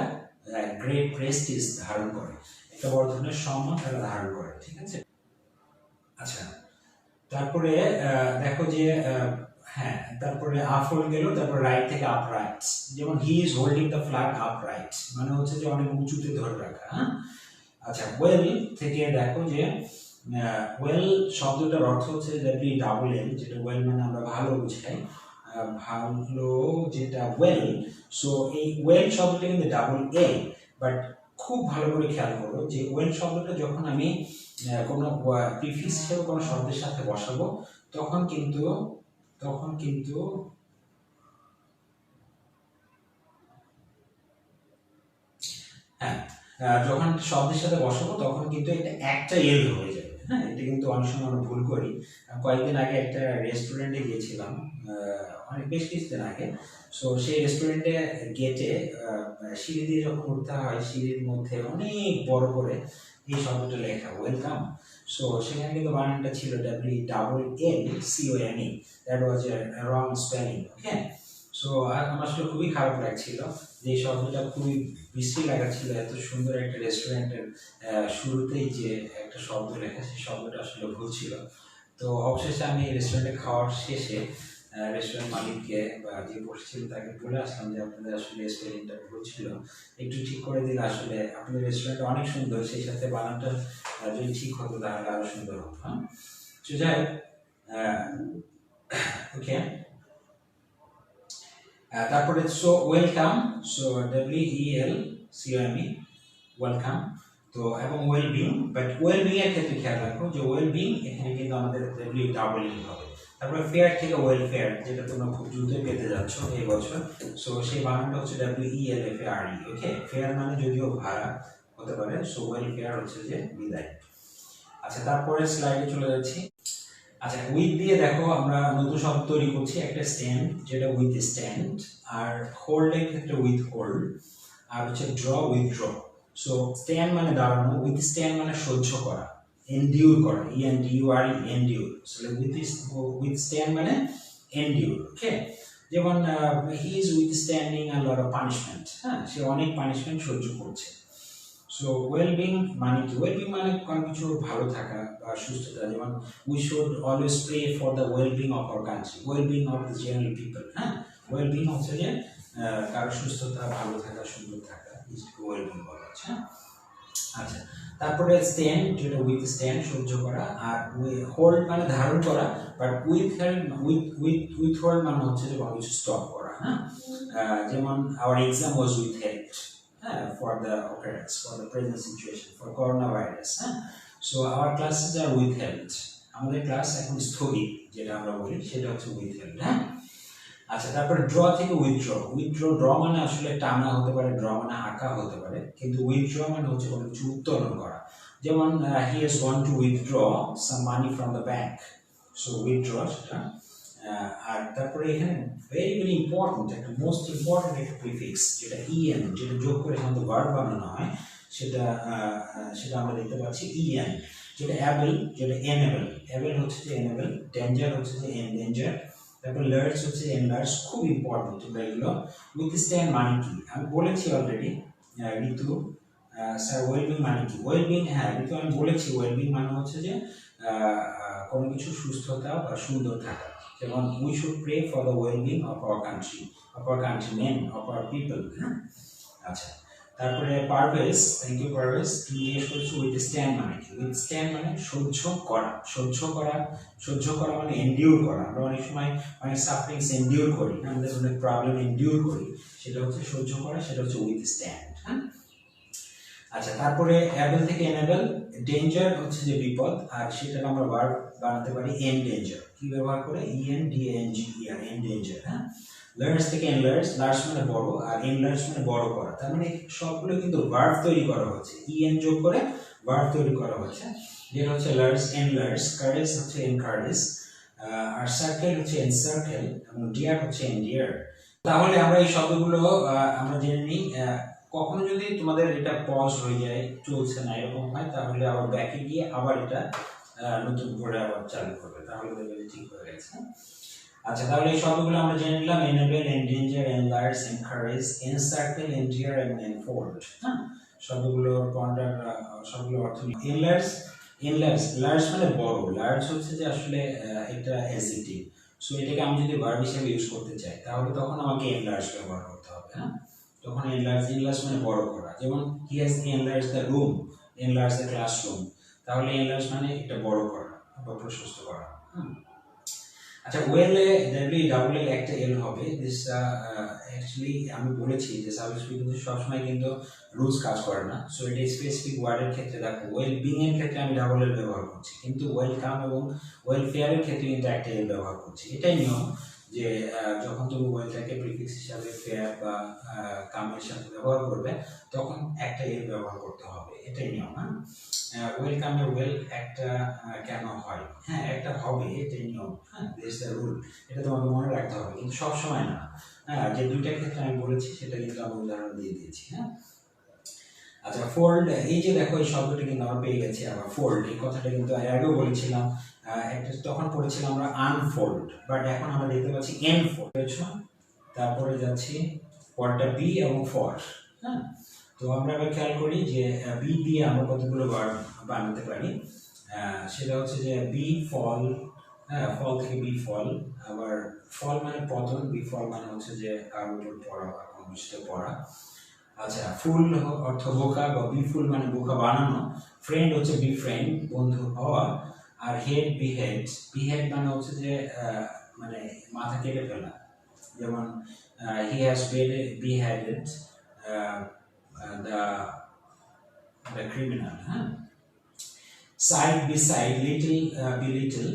গ্রেট প্রেস্টিজ, ধারণ করে একটা বড় ধরনের সম্মান তারা ধারণ করে, ঠিক আছে। আচ্ছা, তারপরে দেখো যে হ্যাঁ, তারপরে আপহোল্ড গেল, তারপর রাইট থেকে আপরাইট। যেমন he is holding the flag upright মানে হচ্ছে যে অনেক উঁচুতে ধরে রাখা, হ্যাঁ। আচ্ছা, ওয়েল থেকে দেখো যে ওয়েল শব্দটার অর্থ হচ্ছে WELL, যেটা ওয়েল মানে আমরা ভালো বুঝাই, ভালো যেটা ওয়েল। সো এই ওয়েল শব্দটা কিন্তু WL, বাট খুব ভালো করে খেয়াল করো যে ওয়েল শব্দটা যখন আমি কোনো প্রিফিক্স হিসেবে কোনো শব্দের সাথে বসাবো তখন কিন্তু হ্যাঁ, যখন শব্দের সাথে বসাবো তখন কিন্তু একটা এল হয়ে যাবে, হ্যাঁ। এটা কিন্তু অনেক সময় আমরা ভুল করি। কয়েকদিন আগে একটা রেস্টুরেন্টে গিয়েছিলাম, অনেক বেশ কিছুদিন আগে। সো সেই রেস্টুরেন্টে গেটে সিঁড়ি দিয়ে যখন উঠতে হয়, সিঁড়ির মধ্যে অনেক বড় করে এই শব্দটা লেখা ওয়েলকাম। সো সেখানে কিন্তু বানানটা ছিল WLLCOME, that was A wrong spelling. Okay, so আমার আসলে খুবই খারাপ লাগছিল যে এই শব্দটা খুবই বিশ্রী লাগাচ্ছিল, এত সুন্দর একটা রেস্টুরেন্টের শুরুতেই যে একটা শব্দ লেখা, সেই শব্দটা আসলে ভুল ছিল। তো অবশেষে আমি রেস্টুরেন্টে খাওয়ার শেষে রেস্টুরেন্ট মালিককে বা যে বসছিল তাকে বলে আসলাম যে আপনাদের আসলে স্পেলিংটা ভুল ছিল, একটু ঠিক করে দিলে আসলে আপনাদের রেস্টুরেন্টটা অনেক সুন্দর, সেই সাথে বানানটা যদি ঠিক হতো তাহলে আরো সুন্দর হতো। হ্যাঁ, তো যাই হোক, ওকে, তারপরে so welcome, so WELCOME, welcome. তো এবং ওয়েলবিং, বাট ওয়েলবিং এর ক্ষেত্রে খেয়াল রাখো যে ওয়েলবিং এখানে কিন্তু আমাদের WEE হবে। তারপরে ফেয়ার থেকে ওয়েলফেয়ার, যেটা তোমরা খুব দ্রুতই পেতে যাচ্ছ এই বছর, সো সেই বানানটা হচ্ছে WELFARE। ওকে, ফেয়ার মানে যদিও ভাড়া হতে পারে, সো ওয়েলফেয়ার হচ্ছে যে বিদায়। আচ্ছা, তারপরে স্লাইডে চলে যাচ্ছি। আচ্ছা, উইথ দিয়ে দেখো আমরা নতুন শব্দ তৈরি করছি, একটা স্ট্যান্ড যেটা উইথ স্ট্যান্ড, আর হোল্ডের ক্ষেত্রে উইথ হোল্ড, আর হচ্ছে draw with draw. So stand মানে দাঁড়ানো, উইথ স্ট্যান্ড মানে সহ্য করা, এন্ডিউর করা, ENDURE, এন্ডিউর। সো উইথ স্ট্যান্ড মানে এন্ডিউর। ওকে, যেমন he is with standing a lot of punishment, হ্যাঁ, সে অনেক পানিশমেন্ট সহ্য করছে। সো ওয়েলবিং মানে কি? ওয়েলবিং মানে কোনো কিছু ভালো থাকা বা সুস্থতা, যেমন we should always pray for the wellbeing of our country, wellbeing of the general people. হ্যাঁ, ওয়েলবিং হচ্ছে যে কারো সুস্থতা, ভালো থাকা, সুন্দর থাকা, ইজকে ওয়েলবিং বলা হচ্ছে। আচ্ছা, তারপরে স্ট্যান্ড, যেটা উইথ স্ট্যান্ড সহ্য করা, আর হোল্ড মানে ধারণ করা, but withheld withhold মানে হচ্ছে যে কোনো কিছু স্টপ করা। হ্যাঁ, যেমন our exam was withheld for the occurrence, for the present situation, for coronavirus. So our classes are withheld. আমাদের ক্লাস এখন স্থগিত, যেটা আমরা বলি সেটা হচ্ছে withheld। হ্যাঁ, আচ্ছা, তারপরে ড্র থেকে উইথড্র। উইথড্র, ড্র মানে আসলে টানা হতে পারে, ড্র মানে আঁকা হতে পারে, কিন্তু উইথড্র মানে হচ্ছে কোনো কিছু উত্তোলন করা। যেমন he has gone to withdraw some money from the bank, so withdraw সেটা। আর তারপরে এখানে ভেরি ভেরি ইম্পর্টেন্ট একটা, মোস্ট ইম্পর্টেন্ট একটা প্রিফিক্স, যেটা EN, যেটা যোগ করে সাধারণত ভার্ব বানানো হয়, সেটা সেটা আমরা দেখতে পাচ্ছি EN, যেটা অ্যাবল, যেটা এনেবল। অ্যাবল হচ্ছে যে এনেবল, ডেঞ্জার হচ্ছে যে এনডেঞ্জার, তারপর লার্জ হচ্ছে এনলার্জ। খুব ইম্পর্টেন্ট তোমরা এগুলো। উইথ স্ট্যান্ড মানে কি আমি বলেছি অলরেডি, ঋতু স্যার ওয়েলবিং মানে কি? ওয়েলবিং, হ্যাঁ ঋতু আমি বলেছি, ওয়েলবিং মানে হচ্ছে যে কোনো কিছু সুস্থতা বা সুন্দর থাকা, যেমন we should pray for the wellbeing of our country, of our countrymen, of our people. হ্যাঁ, আচ্ছা, তারপরে পারভেজ, থ্যাংক ইউ পারভেজ, তুমি জিজ্ঞেস করেছো উইথ স্ট্যান্ড মানে কি? উইথ স্ট্যান্ড মানে সহ্য করা, সহ্য করা, সহ্য করা মানে এন্ডিউর করা। আমরা অনেক সময় অনেক সাফারিংস এন্ডিউর করি, আমাদের অনেক প্রবলেম এন্ডিউর করি, সেটা হচ্ছে সহ্য করা, সেটা হচ্ছে উইথ স্ট্যান্ড। হ্যাঁ, আচ্ছা, তারপরে অ্যাবল থেকে এনেবল। ডেঞ্জার হচ্ছে যে বিপদ, আর সেটাকে আমরা ভার্ব বানাতে পারি এনডেঞ্জার, কি ব্যবহার করে? ENDANGER, endanger. হ্যাঁ, লার্জ থেকে এনলার্জ, লার্জ মানে বড়, আর এনলার্জ মানে বড় করা। তার মানে সবগুলো কিন্তু ভার্ব তৈরি করা হচ্ছে, EN যোগ করে ভার্ব তৈরি করা হচ্ছে, যেটা হচ্ছে লার্জ, এনলার্জ। কারেজ হচ্ছে এনকারেজ, আর সার্কেল হচ্ছে এনসার্কেল, এবং ডিয়ার হচ্ছে এনডিয়ার। তাহলে আমরা এই শব্দগুলো আমরা জেনে নিই। কখনো যদি তোমাদের এটা পজ হয়ে যায়, চলছে না, এরকম হয়, তাহলে আবার ব্যাকে গিয়ে আবার এটা নতুন করে আবার চালু করবে, তাহলে দেখবে ঠিক হয়ে গেছে। আচ্ছা, তাহলে এই শব্দগুলো আমরা জেনে নিলাম: enable, endanger, enlarge, encourage, encircle, endear এবং এনফোল্ড। হ্যাঁ, শব্দগুলোর সবগুলো অর্থ। এনলার্জ, এনলার্জ, লার্জ মানে বড়, লার্জ হচ্ছে যে আসলে এটা অ্যাডজেক্টিভ। সো এটাকে আমি যদি ভার্ব হিসেবে ইউজ করতে চাই, তাহলে তখন আমাকে এনলার্জ ব্যবহার করতে হবে। হ্যাঁ, তখন এনলার্জ, এনলার্জ মানে বড় করা। যেমন he has enlarge the room, enlarge the classroom, তাহলে এনলার্জ মানে এটা বড় করা বা প্রশস্ত করা। আচ্ছা, ওয়েলে WELL একটা এল হবে। দিস অ্যাকচুয়ালি আমি বলেছি যে সার্ভিস কিন্তু সবসময় কিন্তু রুলস কাজ করে না। সো এটা স্পেসিফিক ওয়ার্ডের ক্ষেত্রে দেখো, ওয়েলবিং এর ক্ষেত্রে আমি এল ব্যবহার করছি, কিন্তু ওয়েলকাম এবং ওয়েলফেয়ারের ক্ষেত্রে কিন্তু একটা এল ব্যবহার করছি। এটাই নিয়ম যে যখন তুমি ওয়েলটাকে প্রিফিক্স হিসাবে ফেয়ার বা কামের সাথে ব্যবহার করবে, তখন একটা এল ব্যবহার করতে হবে, এটাই নিয়ম। ওয়েলকামের ওয়েল একটা কেন হয়? হ্যাঁ, একটা হবে, এটাই নিয়ম। হ্যাঁ, দিস দ্য রুল, এটা তোমাকে মনে রাখতে হবে, কিন্তু সব সময় না। হ্যাঁ, যে দুইটা ক্ষেত্রে আমি বলেছি সেটা কিন্তু আমি উদাহরণ দিয়ে দিয়েছি। হ্যাঁ, আচ্ছা ফোল্ড, এই যে দেখো এই শব্দটি কিন্তু আমরা পেয়ে গেছি। আবার ফোল্ড এই কথাটা কিন্তু আগেও বলেছিলাম, একটা তখন পড়েছিলাম আমরা আনফোল্ড, বাট এখন আমরা দেখতে পাচ্ছি এনফোল্ড। তারপরে যাচ্ছি পরটা বি এবং ফর। হ্যাঁ, তো আমরা এবার খেয়াল করি যে বি দিয়ে আমরা কতগুলো ভার্ব বানাতে পারি। সেটা হচ্ছে যে বি ফল, হ্যাঁ ফল থেকে বি ফল, আবার ফল মানে পতন, বি ফল মানে হচ্ছে যে কারোর উপর পড়া বা কোনো কিছুতে পড়া। আচ্ছা ফুল অর্থ বোকা, বা বি ফুল মানে বোকা বানানো। ফ্রেন্ড হচ্ছে বি ফ্রেন্ড বন্ধু হওয়া। আর head behead, behead মানে হচ্ছে যে মানে মাথা কেটে ফেলা, যেমন he has beheaded the criminal। হ্যাঁ, সাইড বিসাইড, লিটল বিলিটল।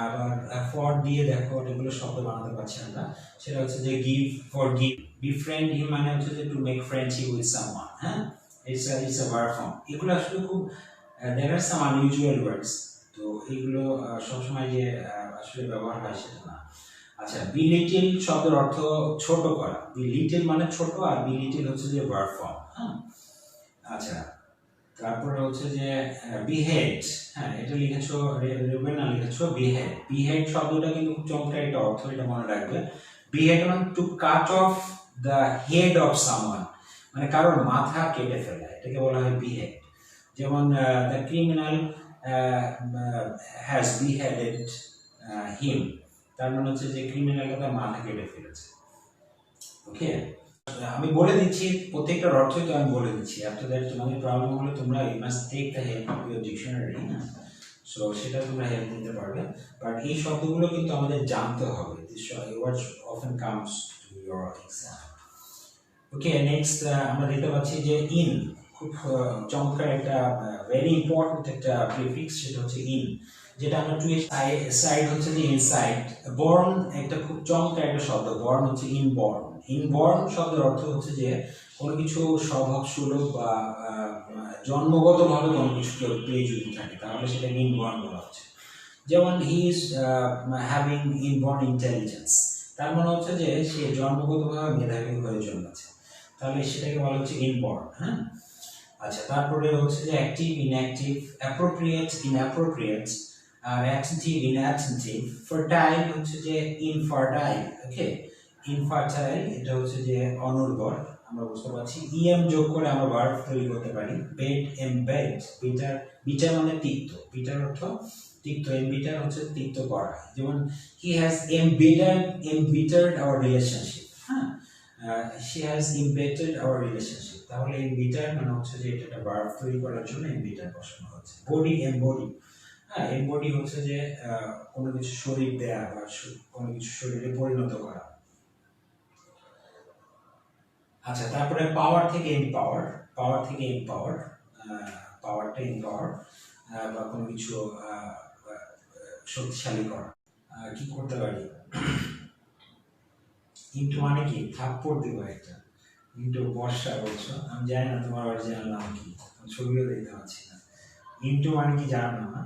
আবার ফর দিয়ে দেখো এগুলো শব্দ বানাতে পারছি আমরা। সেটা হচ্ছে যে give for give, befriend him মানে হচ্ছে যে to make friendship with someone. হ্যাঁ, ইটস আ ভার্ব ফর্ম। এগুলো আসলে খুব দেয়ার আর সাম আনইউজুয়াল ওয়ার্ডস, তো এগুলো সবসময় যে আসলে ব্যবহার হয় সেটা না। আচ্ছা বিলিটিল শব্দের অর্থ ছোট করা, বিলিটিল মানে ছোট, আর বিলিটিল হচ্ছে যে ভার্ব ফর্ম। হ্যাঁ, আচ্ছা তারপরে হচ্ছে যে বিহেড, হ্যাঁ এটা লিখেছো রেবেনা, লিখেছো বিহেড। বিহেড শব্দটা কিন্তু খুব চমৎকার একটা অর্থ, এটা মনে রাখবে। বিহেড মানে two cut off the head of someone, মানে কারোর মাথা কেটে ফেলা, এটাকে বলা হয় বিহেড। যেমন দ্য ক্রিমিনাল হ্যাজ বিহেডেড হিম, তার মানে হচ্ছে যে ক্রিমিনালটা তার মাথা কেটে ফেলেছে। ওকে, আমি বলে দিচ্ছি প্রত্যেকটার অর্থই তো আমি বলে দিচ্ছি। আফটার দ্যাট তোমাদের প্রবলেম হলে তোমরা you must take the help of your dictionary. হ্যাঁ, সো সেটা তোমরা হেল্প নিতে পারবে, বাট এই শব্দগুলো কিন্তু আমাদের জানতে হবে। This words often comes to your exam. Okay, next আমরা দেখতে পাচ্ছি যে ইন, খুব চমৎকার একটা ভেরি ইম্পর্টেন্ট একটা প্রিফিক্স, সেটা হচ্ছে ইন, যেটা আমরা টু সাইড হচ্ছে যে ইনসাইড। বর্ন একটা খুব চমৎকার একটা শব্দ, বর্ন হচ্ছে ইনবর্ন। ইনবর্ন শব্দের অর্থ হচ্ছে যে কোনো কিছু স্বভাব সুলভ বা জন্মগতভাবে কোনো কিছু কেউ পেয়ে যদি থাকে তাহলে সেটা ইনবর্ন বলা হচ্ছে। যেমন he is having inborn intelligence, তার মানে হচ্ছে যে সে জন্মগতভাবে মেধাবী হয়ে জন্মেছে, তাহলে সেটাকে বলা হচ্ছে ইনবর্ন। হ্যাঁ, আচ্ছা তারপরে হচ্ছে যে অ্যাক্টিভ ইনঅ্যাক্টিভ, অ্যাপ্রোপ্রিয়েট ইনঅ্যাপ্রোপ্রিয়েট, আর অ্যাটেন্টিভ ইনঅ্যাটেন্টিভ। ফার্টাইল হচ্ছে যে ইনফার্টাইল। ওকে, ইনফার্টাইল এটা হচ্ছে যে অনুর্বর, আমরা বুঝতে পারছি। ইএম যোগ করে আমরা ভার্ব তৈরি করতে পারি। বেড এমবেড, বিটার, বিটার মানে তিক্ত, বিটার অর্থ তিক্ত, এমবিটার হচ্ছে তিক্ত করা। যেমন he has embittered our relationship। হ্যাঁ, she has embittered our relationship, তাহলে embitter মানে হচ্ছে যে এটা একটা ভার্ব তৈরি করার জন্য embitter বসানো হচ্ছে। বডি এমবডি, হ্যাঁ এমবডি হচ্ছে যে কোনো কিছু শরীর দেয়া বা কোনো কিছু শরীরে পরিণত করা। আচ্ছা তারপরে পাওয়ার থেকে এমপাওয়ার, পাওয়ার থেকে এমপাওয়ার, পাওয়ারটা এমপাওয়ার বা কোনো কিছু শক্তিশালী করা। কি করতে পারি, ইন্টু মানে কি থাপ্পড় দিব একটা, ইন্টু বর্ষা বলছো, আমি জানি না তোমার অরিজিনাল নাম কি, ছবিও দেখতে পাচ্ছি না। ইন্টু মানে কি জানো না?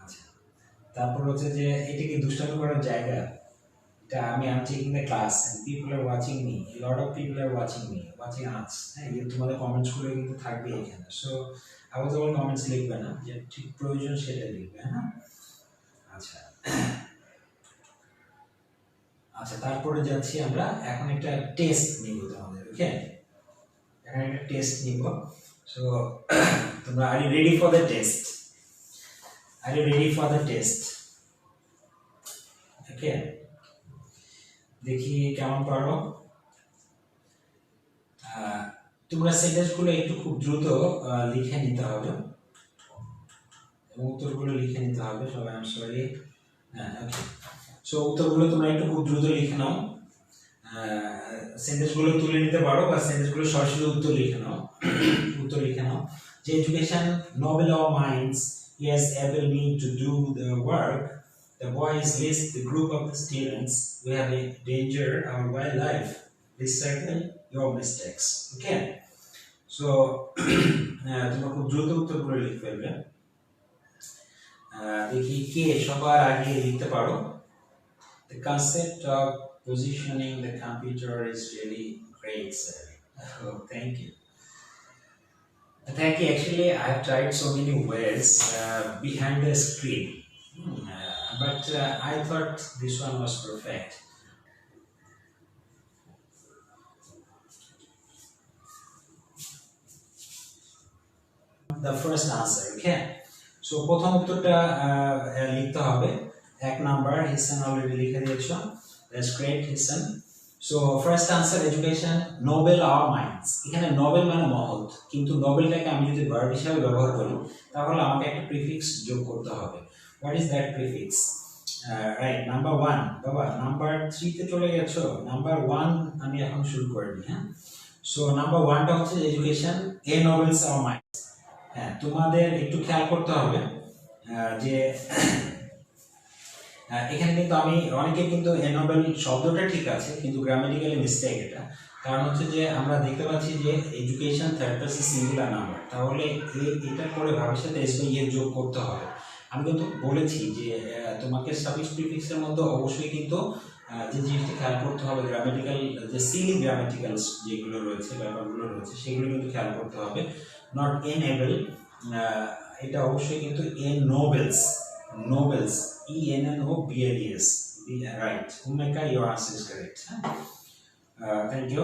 আচ্ছা তারপর হচ্ছে যে এটা কি দুষ্টামি করার জায়গা? এটা আমি taking the class and people are watching me, lot of people are watching me, watching us. হ্যাঁ, এই তোমাদের কমেন্টস গুলো কিন্তু থাকবে এখানে, সো আবার তোমার কমেন্টস লিখবে না, যে ঠিক প্রয়োজন সেটা লিখবে। হ্যাঁ, আচ্ছা আচ্ছা তারপরে যাচ্ছি আমরা এখন একটা টেস্ট নিব তোমাদের। ওকে, এখন একটা টেস্ট নিব। সো তোমরা are you ready for the test? Are you ready for the test? Okay, দেখি কেমন পারো। তোমরা সেন্টেন্সগুলো একটু খুব দ্রুত লিখে নিতে হবে এবং উত্তরগুলো লিখে নিতে হবে সবাই। I am sorry. হ্যাঁ, ওকে, সো উত্তরগুলো তোমরা একটু খুব দ্রুত লিখে নাও। সেন্টেন্সগুলো তুলে নিতে পারো বা সেন্টেন্সগুলো সরাসরি উত্তর লিখে নাও। উত্তর লিখে নাও যে education noble our minds, he has able me to do the work, the boys list the group of the students, we have a danger our wildlife, recycle your mistakes. Okay, so তোমরা খুব দ্রুত উত্তরগুলো লিখে ফেলবে। দেখি কে সবার আগে লিখতে পারো। The concept of positioning the computer is really great, sir. Oh, thank you. Thank you. Actually, I have tried so many words behind the screen, but I thought this one was perfect. The first answer, okay? So প্রথম উত্তরটা লিখতে হবে। এক number হিসান already লিখে দিয়েছো। That's great, হিসান। So first answer, education noble our minds। এখানে Nobel মানে মহৎ, কিন্তু নোবেলটাকে আমি যদি ভার্ব হিসেবে ব্যবহার করি তাহলে আমাকে একটা প্রিফিক্স যোগ করতে হবে। What is that prefix? Right, number 1 বাবা, নাম্বার 3 তে চলে গেছো। নাম্বার 1 আমি এখন শুরু করে দিই, হ্যাঁ? সো নাম্বার 1টা হচ্ছে education A novels our minds। হ্যাঁ, তোমাদের একটু খেয়াল করতে হবে যে এখানে কিন্তু আমি অনেকে কিন্তু এনোবেল শব্দটা ঠিক আছে, কিন্তু গ্রামাটিক্যালি মিস্টেক এটা। কারণ হচ্ছে যে আমরা দেখতে পাচ্ছি যে education third person singular number, তাহলে এটা করে ভাবের সাথে এস বাই এর যোগ করতে হবে। আমি কিন্তু বলেছি যে তোমাকে সাফিক্স প্রিফিক্সের মধ্যে অবশ্যই কিন্তু যে জিনিসটা খেয়াল করতে হবে, গ্রামাটিক্যাল যে সিলি গ্রামাটিক্যালস যেগুলো রয়েছে, ব্যাপারগুলো রয়েছে, সেগুলো কিন্তু খেয়াল করতে হবে। নট এনেবল, এটা অবশ্যই কিন্তু N novels, novels, ENNOBLES, right? Umeka, your answer is correct. Thank you,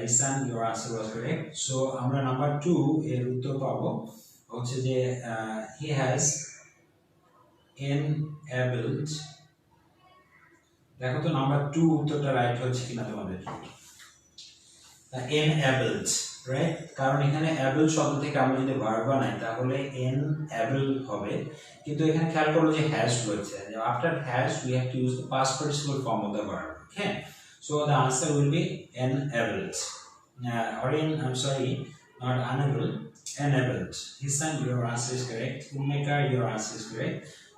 Isan, your answer was correct. So আমরা নাম্বার 2 এর উত্তর পাবো হচ্ছে যে he has enabled। দেখো তো নাম্বার 2 উত্তরটা রাইট হচ্ছে কিনা তোমাদের। enabled, right? কারণ এখানে able শব্দ থেকে আমরা যদি ভার্ব বানাই তাহলে enable হবে, কিন্তু এখানে খেয়াল করো যে has রয়েছে। After has we have to use the past participle form of the verb, okay? So the answer will be enabled, or I'm sorry, not unable, enabled. Hisan, your answer is correct. Umeka, your answer is correct.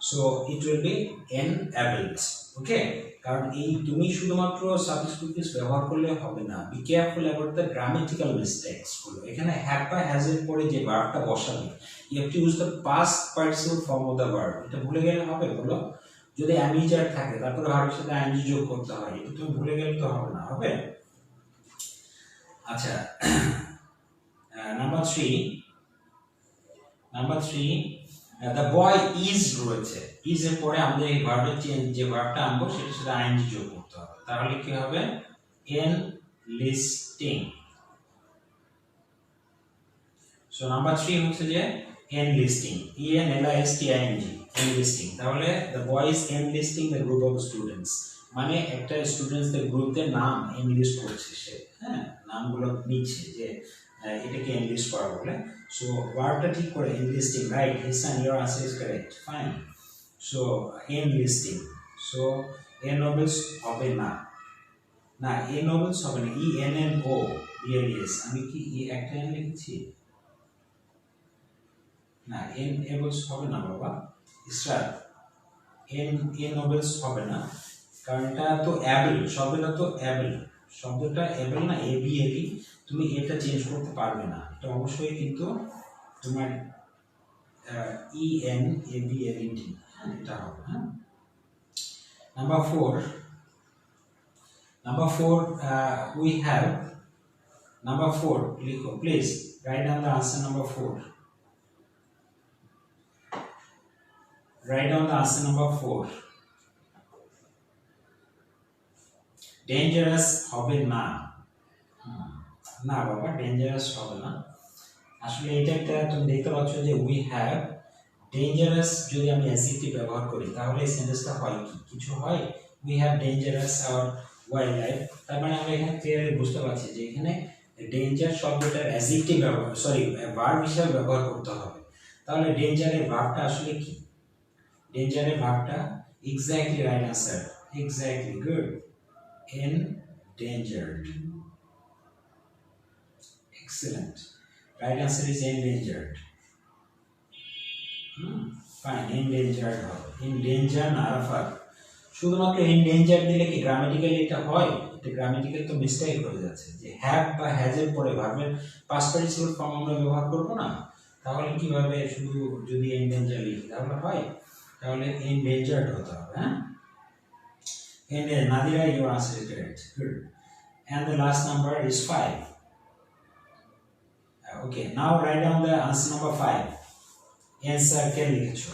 So it will be enabled, okay? কারণ এই তুমি শুধুমাত্র suffix prefix ব্যবহার করলে হবে না, be careful about the grammatical mistakes গুলো। এখানে হ্যাভ বা হ্যাজ এর পরে যে ভার্বটা বসাবে, you have to use the past participle form of the verb. এটা ভুলে গেলে হবে? বলো, যদি অ্যামিজার থাকে তারপরে ভার্বের সাথে আইএনজি যোগ করতে হয়, এটা তুমি ভুলে গেলে তো হবে না, হবে? আচ্ছা, number 3, number 3, the boy is রয়েছে। ইজ এর পরে আমাদের এই ভার্বের যে ভার্বটা আনবো সেটার সাথে আইএনজি যোগ করতে হবে, তাহলে কি হবে? enlisting। সো নাম্বার 3 হচ্ছে যে enlisting, ENLISTING, enlisting। তাহলে the boy is enlisting the group of students, মানে একটা স্টুডেন্টসদের গ্রুপের নাম এনলিস্ট করছে সে, হ্যাঁ, নামগুলো নিচ্ছে যে এটাকে এনলিস্ট করা বলে। সো ভার্বটা ঠিক করে enlisting, right? Hisan, your answer is correct, fine. So enlisting, so ennobles হবে না, না ennobles হবে না, ENNOBLES। আমি কি একটা এন লিখেছি? না, ennobles হবে না বাবা, ইসরার, ennobles হবে না, কারণ এটা তো অ্যাবল, শব্দটা তো অ্যাবল, শব্দটা অ্যাবল না, ABLE, তুমি এটা চেঞ্জ করতে পারবে না, এটা অবশ্যই কিন্তু তোমার ENABLET, হ্যাঁ, এটা হবে, হ্যাঁ। Number 4, number 4, we have number 4, লিখো please, write down the answer number 4, write down the answer number 4. Dangerous হবে না, না বাবা, ডেঞ্জারাস হবে না। আসলে এটা একটা তুমি দেখতে পাচ্ছ যে উই হ্যাভ ডেঞ্জারাস, যদি আমি অ্যাডজেক্টিভ ব্যবহার করি তাহলে এই সেন্টেন্সটা হয় কি? কিছু হয়? We have dangerous our wild life, তার মানে আমরা এখানে ক্লিয়ারলি বুঝতে পারছি যে এখানে ডেঞ্জার শব্দটার অ্যাডজেক্টিভ ব্যবহার, সরি, ভার্ব হিসেবে ব্যবহার করতে হবে। তাহলে ডেঞ্জারের ভার্বটা আসলে কি? ডেঞ্জারের ভার্বটা exactly right answer, exactly good, endangered, excellent, right answer is endangered, fine, endangered হবে, endanger না আরাফাত। শুধুমাত্র endangered দিলে কি গ্রামাটিক্যালি এটা হয়? এটা গ্রামাটিক্যাল তো মিস্টেক হয়ে যাচ্ছে, যে হ্যাভ বা হ্যাজ এর পরে ভার্বের পাস্ট পার্টিসিপল ফর্ম আমরা ব্যবহার করব না, তাহলে কিভাবে শুধু যদি endanger লিখি তাহলে হয়? তাহলে endangered হতে হবে, হ্যাঁ। And Nadira, your answer is correct. Good. And the last number is 5. Okay, now write down the answer number 5. Encircle লিখেছো।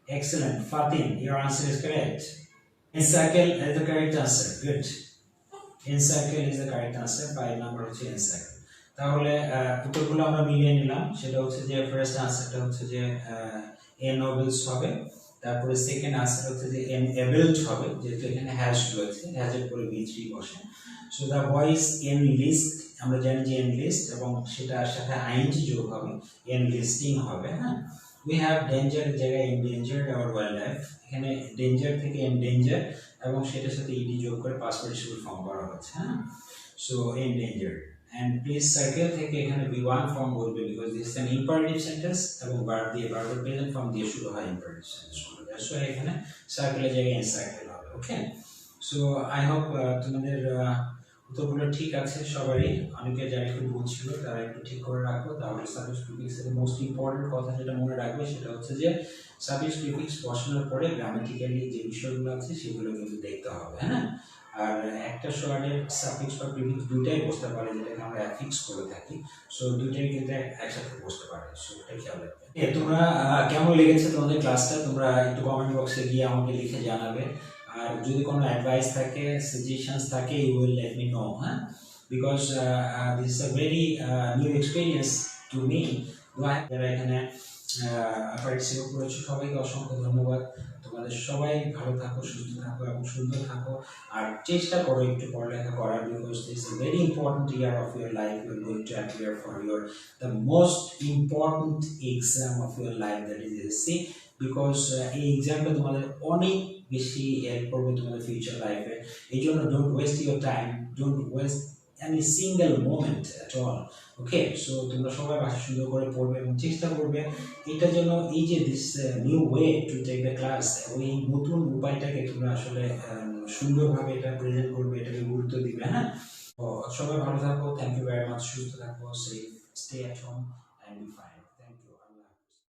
Excellent. Fatin, your answer is correct. Encircle is the correct answer. Good. Encircle is the correct answer. 5 number হচ্ছে encircle. তাহলে উত্তরগুলো আমরা মিলিয়ে নিলাম। সেটা হচ্ছে যে ফার্স্ট আনসারটা হচ্ছে যে ennobles হবে। তারপরে সেকেন্ড আনসার হচ্ছে যে enabled হবে, যেহেতু এখানে হ্যাশ রয়েছে, হ্যাশের পরে v3 বসে। সো দা ভয়েস enlist, আমরা জানি যে enlist এবং সেটার সাথে ing যোগ হবে, enlisting হবে। হ্যাঁ, we have danger জায়গায় endangered our wildlife, এখানে danger থেকে endanger এবং সেটার সাথে ed যোগ করে past participle form করা হচ্ছে। হ্যাঁ, so endangered and please circle থেকে এখানে v1 form বলবে because this is an imperative sentence এবং verb দিয়ে verb present form দিয়ে শুরু হয় imperative sentence গুলো। সো এখানে circle এর জায়গায় encircle হবে। ওকে, সো আই হোপ তোমাদের উত্তরগুলো ঠিক আছে সবারই। অনেকে যারা একটু ভুল ছিল তারা একটু ঠিক করে রাখো। তাহলে সাফিক্স প্রিফিক্স এর মোস্ট ইম্পর্টেন্ট কথা যেটা মনে রাখবে সেটা হচ্ছে যে সাফিক্স প্রিফিক্স বসানোর পরে গ্রামাটিক্যালি যে বিষয়গুলো আছে সেগুলো কিন্তু দেখতে হবে। হ্যাঁ, আর একটা ওয়ার্ডের সাফিক্স বা প্রিফিক্স দুইটাই বসতে পারে, যেটাকে আমরা অ্যাফিক্স করে থাকি। সো দুইটাই কিন্তু একসাথে বসতে পারে, সো এটা খেয়াল রাখবে। তোমরা কেমন লেগেছে তোমাদের ক্লাসটা তোমরা একটু কমেন্ট বক্সে গিয়ে আমাকে লিখে জানাবে। আর যদি কোনো অ্যাডভাইস থাকে, সাজেশনস থাকে, you will let me know. হ্যাঁ, because this is a very new experience to me. যারা এখানে পার্টিসিপেট করেছো সবাইকে অসংখ্য ধন্যবাদ। তোমাদের সবাই ভালো থাকো, সুস্থ থাকো এবং সুন্দর থাকো। আর চেষ্টা করো একটু পড়ালেখা করার, because this is a very important year of your life. You are going to appear for your the most important exam of your life, that is SSC. Because এই এক্সামটা তোমাদের অনেক বেশি হেল্প করবে তোমাদের ফিউচার লাইফে। এই জন্য don't waste your time, don't waste any single moment at all. Okay, so তোমরা সবাই ভাষা সুন্দর করে পড়বে এবং চেষ্টা করবে এটা যেন এই যে this new way to take the class, ওই নতুন উপায়টাকে তোমরা আসলে সুন্দরভাবে এটা প্রেজেন্ট করবে, এটাকে গুরুত্ব দিবে। হ্যাঁ, সবাই ভালো থাকো, থ্যাংক ইউ ভেরি মাচ, সুস্থ থাকো, safe, stay at home and be fine.